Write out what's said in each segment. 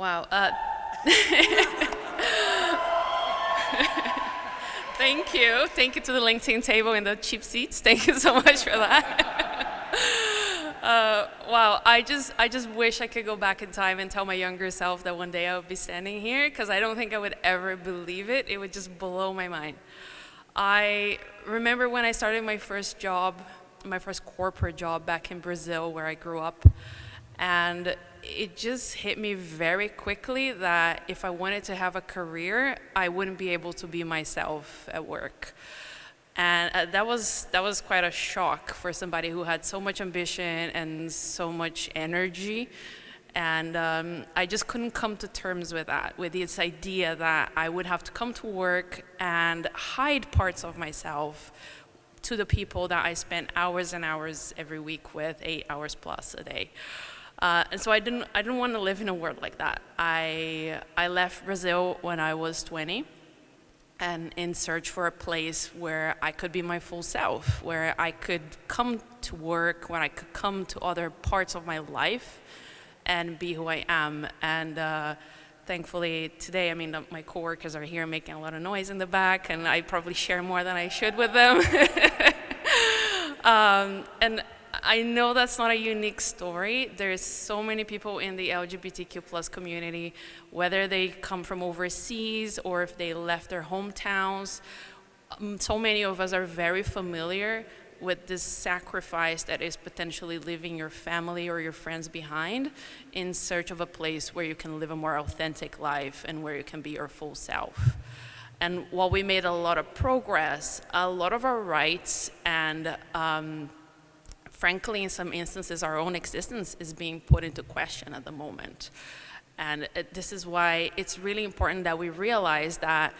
Wow. Thank you. Thank you to the LinkedIn table and the cheap seats. Thank you so much for that. Wow. I just wish I could go back in time and tell my younger self that one day I would be standing here, because I don't think I would ever believe it. It would just blow my mind. I remember when I started my first job, my first corporate job back in Brazil, where I grew up, and it just hit me very quickly that if I wanted to have a career, I wouldn't be able to be myself at work. And that was quite a shock for somebody who had so much ambition and so much energy. And I just couldn't come to terms with that, with this idea that I would have to come to work and hide parts of myself to the people that I spent hours and hours every week with, 8 hours plus a day. And so I didn't want to live in a world like that. I left Brazil when I was 20, and in search for a place where I could be my full self, where I could come to work, where I could come to other parts of my life and be who I am. And thankfully today, my coworkers are here making a lot of noise in the back, and I probably share more than I should with them. And I know that's not a unique story. There's so many people in the LGBTQ plus community, whether they come from overseas or if they left their hometowns. So many of us are very familiar with this sacrifice that is potentially leaving your family or your friends behind in search of a place where you can live a more authentic life and where you can be your full self. And while we made a lot of progress, a lot of our rights and frankly, in some instances, our own existence is being put into question at the moment. And this is why it's really important that we realize that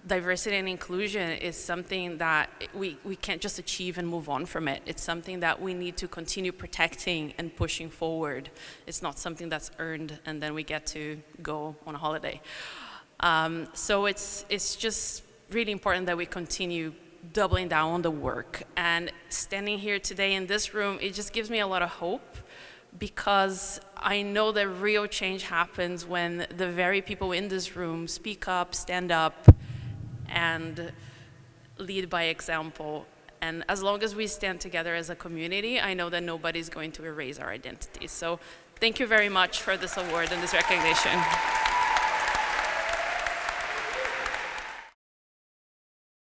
diversity and inclusion is something that we can't just achieve and move on from it. It's something that we need to continue protecting and pushing forward. It's not something that's earned and then we get to go on a holiday. So it's just really important that we continue doubling down on the work. And standing here today in this room, it just gives me a lot of hope, because I know that real change happens when the very people in this room speak up, stand up, and lead by example. And as long as we stand together as a community, I know that nobody's going to erase our identity. So thank you very much for this award and this recognition.